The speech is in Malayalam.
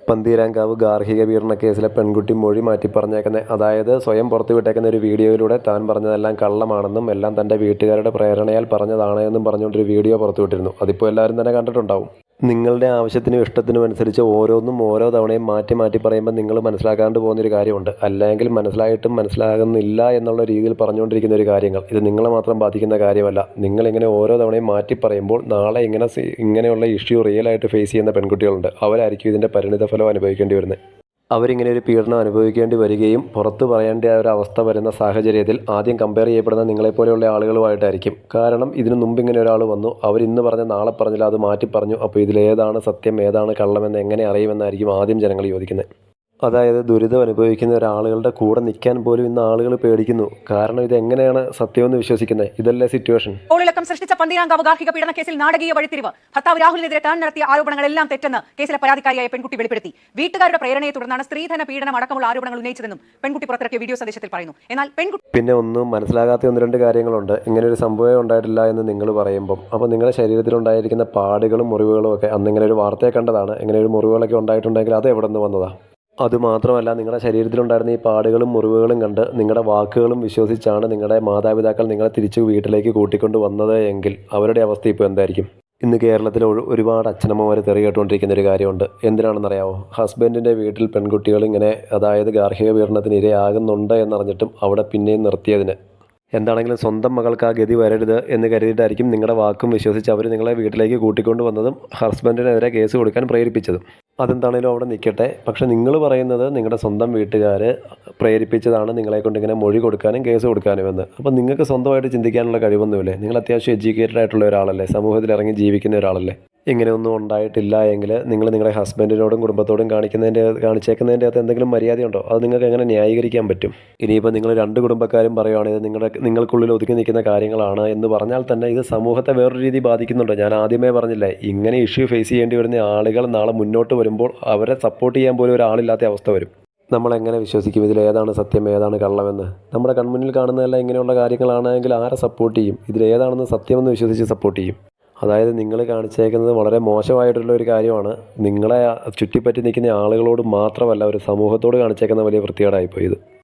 പന്തീരാങ്കാവ് ഗാർഹിക പീഡന കേസിലെ പെൺകുട്ടി മൊഴി മാറ്റി പറഞ്ഞേക്കുന്നത്, അതായത് സ്വയം പുറത്തുവിട്ടേക്കുന്ന ഒരു വീഡിയോയിലൂടെ താൻ പറഞ്ഞതെല്ലാം കള്ളമാണെന്നും എല്ലാം തൻ്റെ വീട്ടുകാരുടെ പ്രേരണയാൽ പറഞ്ഞതാണ് എന്നും പറഞ്ഞുകൊണ്ടൊരു വീഡിയോ പുറത്തുവിട്ടിരുന്നു. അതിപ്പോൾ എല്ലാവരും തന്നെ കണ്ടിട്ടുണ്ടാവും. നിങ്ങളുടെ ആവശ്യത്തിനും ഇഷ്ടത്തിനും അനുസരിച്ച് ഓരോന്നും ഓരോ തവണയും മാറ്റി മാറ്റി പറയുമ്പോൾ നിങ്ങൾ മനസ്സിലാക്കാണ്ട് പോകുന്നൊരു കാര്യമുണ്ട്. അല്ലെങ്കിൽ മനസ്സിലായിട്ടും മനസ്സിലാകുന്നില്ല എന്നുള്ള രീതിയിൽ പറഞ്ഞുകൊണ്ടിരിക്കുന്ന ഒരു കാര്യങ്ങൾ ഇത് നിങ്ങളെ മാത്രം ബാധിക്കുന്ന കാര്യമല്ല. നിങ്ങളിങ്ങനെ ഓരോ തവണയും മാറ്റി പറയുമ്പോൾ നാളെ ഇങ്ങനെയുള്ള ഇഷ്യൂ റിയലായിട്ട് ഫേസ് ചെയ്യുന്ന പെൺകുട്ടികളുണ്ട്. അവരായിരിക്കും ഇതിൻ്റെ പരിണിതഫലം അനുഭവിക്കേണ്ടി വരുന്നത്. അവരിങ്ങനെ ഒരു പീഡനം അനുഭവിക്കേണ്ടി വരികയും പുറത്ത് പറയേണ്ട ആ ഒരു അവസ്ഥ വരുന്ന സാഹചര്യത്തിൽ ആദ്യം കമ്പയർ ചെയ്യപ്പെടുന്ന നിങ്ങളെപ്പോലെയുള്ള ആളുകളുമായിട്ടായിരിക്കും. കാരണം ഇതിനു മുമ്പ് ഇങ്ങനെ ഒരാൾ വന്നു, അവരിന്ന് പറഞ്ഞ നാളെ പറഞ്ഞില്ല, അത് മാറ്റി പറഞ്ഞു. അപ്പോൾ ഇതിലേതാണ് സത്യം ഏതാണ് കള്ളമെന്ന് എങ്ങനെ അറിയുമെന്നായിരിക്കും ആദ്യം ജനങ്ങൾ ചോദിക്കുന്നത്. അതായത് ദുരിതം അനുഭവിക്കുന്ന ഒരാളുകളുടെ കൂടെ നിൽക്കാൻ പോലും ഇന്ന് ആളുകൾ പേടിക്കുന്നു. കാരണം ഇതെങ്ങനെയാണ് സത്യമെന്ന് വിശ്വസിക്കുന്നത്? ഇതല്ലേ സിറ്റുവേഷൻ. കോളിളക്കം സൃഷ്ടിച്ച പന്തീരാങ്കാവ് ഗാർഹിക പീഡന കേസിൽ നാടകീയ വഴിത്തിരിവ്. ഭർത്താവ് രാഹുലിനെതിരെ താൻ നടത്തിയ ആരോപണങ്ങളെല്ലാം തെറ്റെന്ന് കേസിലെ പരാതിക്കാരിയായ പെൺകുട്ടി വെളിപ്പെടുത്തി. വീട്ടുകാരുടെ പ്രേരണയെ തുടർന്നാണ് സ്ത്രീധന പീഡനം അടക്കമുള്ള ആരോപണങ്ങൾ ഉന്നയിച്ചതെന്നും പെൺകുട്ടി പുറത്തിറക്കിയ വീഡിയോ സന്ദേശത്തിൽ പറയുന്നു. എന്നാൽ പിന്നെ ഒന്നും മനസ്സിലാകാത്ത ഒന്ന് രണ്ട് കാര്യങ്ങളുണ്ട്. ഇങ്ങനെ ഒരു സംഭവം ഉണ്ടായിട്ടില്ല എന്ന് നിങ്ങൾ പറയുമ്പം, അപ്പോൾ നിങ്ങളുടെ ശരീരത്തിലുണ്ടായിരിക്കുന്ന പാടുകളും മുറിവുകളും ഒക്കെ അന്ന് ഇങ്ങനെ ഒരു വാർത്തയെ കണ്ടതാണ്. ഇങ്ങനെ ഒരു മുറിവുകളൊക്കെ ഉണ്ടായിട്ടുണ്ടെങ്കിൽ അത് എവിടെ നിന്ന് വന്നതാണ്? അതുമാത്രമല്ല, നിങ്ങളുടെ ശരീരത്തിലുണ്ടായിരുന്ന ഈ പാടുകളും മുറിവുകളും കണ്ട് നിങ്ങളുടെ വാക്കുകളും വിശ്വസിച്ചാണ് നിങ്ങളുടെ മാതാപിതാക്കൾ നിങ്ങളെ തിരിച്ച് വീട്ടിലേക്ക് കൂട്ടിക്കൊണ്ട് വന്നത് എങ്കിൽ അവരുടെ അവസ്ഥ ഇപ്പോൾ എന്തായിരിക്കും? ഇന്ന് കേരളത്തിൽ ഒരുപാട് അച്ഛനമ്മമാർ തെറി കേട്ടുകൊണ്ടിരിക്കുന്ന ഒരു കാര്യമുണ്ട്. എന്തിനാണെന്നറിയാമോ? ഹസ്ബൻഡിൻ്റെ വീട്ടിൽ പെൺകുട്ടികൾ ഇങ്ങനെ, അതായത് ഗാർഹിക പീഡനത്തിന് ഇരയാകുന്നുണ്ട് എന്നറിഞ്ഞിട്ടും അവിടെ പിന്നെയും നിർത്തിയതിന്. എന്താണെങ്കിലും സ്വന്തം മകൾക്ക് ആ ഗതി വരരുത് എന്ന് കരുതിയിട്ടായിരിക്കും നിങ്ങളുടെ വാക്കും വിശ്വസിച്ച് അവർ നിങ്ങളെ വീട്ടിലേക്ക് കൂട്ടിക്കൊണ്ട് വന്നതും ഹസ്ബൻഡിനെതിരെ കേസ് കൊടുക്കാൻ പ്രേരിപ്പിച്ചതും. അതെന്താണെങ്കിലും അവിടെ നിൽക്കട്ടെ. പക്ഷെ നിങ്ങൾ പറയുന്നത് നിങ്ങളുടെ സ്വന്തം വീട്ടുകാർ പ്രേരിപ്പിച്ചതാണ് നിങ്ങളെ കൊണ്ട് ഇങ്ങനെ മൊഴി കൊടുക്കാനും കേസ് കൊടുക്കാനുമെന്ന്. അപ്പോൾ നിങ്ങൾക്ക് സ്വന്തമായിട്ട് ചിന്തിക്കാനുള്ള കഴിവൊന്നുമില്ലേ? നിങ്ങൾ അത്യാവശ്യം എഡ്യൂക്കേറ്റഡ് ആയിട്ടുള്ള ഒരാളല്ലേ, സമൂഹത്തിൽ ഇറങ്ങി ജീവിക്കുന്ന ഒരാളല്ലേ. ഇങ്ങനെയൊന്നും ഉണ്ടായിട്ടില്ല എങ്കിൽ നിങ്ങൾ നിങ്ങളുടെ ഹസ്ബൻഡിനോടും കുടുംബത്തോടും കാണിച്ചേക്കുന്നതിൻ്റെ അകത്ത് എന്തെങ്കിലും മര്യാദയുണ്ടോ? അത് നിങ്ങൾക്ക് എങ്ങനെ ന്യായീകരിക്കാൻ പറ്റും? ഇനിയിപ്പോൾ നിങ്ങൾ രണ്ട് കുടുംബക്കാരും പറയുകയാണ് ഇത് നിങ്ങൾക്കുള്ളിൽ ഒതുങ്ങി നിൽക്കുന്ന കാര്യങ്ങളാണ് എന്ന് പറഞ്ഞാൽ തന്നെ ഇത് സമൂഹത്തെ വേറൊരു രീതി ബാധിക്കുന്നുണ്ടോ? ഞാൻ ആദ്യമേ പറഞ്ഞില്ലേ, ഇങ്ങനെ ഇഷ്യൂ ഫേസ് ചെയ്യേണ്ടി വരുന്ന ആളുകൾ നാളെ മുന്നോട്ട് വരുമ്പോൾ അവരെ സപ്പോർട്ട് ചെയ്യാൻ പോലും ഒരാളില്ലാത്ത അവസ്ഥ വരും. നമ്മളെങ്ങനെ വിശ്വസിക്കും ഇതിലേതാണ് സത്യം ഏതാണ് കള്ളമെന്ന്? നമ്മുടെ കൺമുന്നിൽ കാണുന്നതെല്ലാം ഇങ്ങനെയുള്ള കാര്യങ്ങളാണെങ്കിൽ ആരെ സപ്പോർട്ട് ചെയ്യും? ഇതിലേതാണെന്ന് സത്യമെന്ന് വിശ്വസിച്ച് സപ്പോർട്ട് ചെയ്യും? അതായത് നിങ്ങൾ കാണിച്ചേക്കുന്നത് വളരെ മോശമായിട്ടുള്ള ഒരു കാര്യമാണ്. നിങ്ങളെ ചുറ്റിപ്പറ്റി നിൽക്കുന്ന ആളുകളോട് മാത്രമല്ല, ഒരു സമൂഹത്തോട് കാണിച്ചേക്കുന്ന വലിയ വൃത്തികേടായിപ്പോയി ഇത്.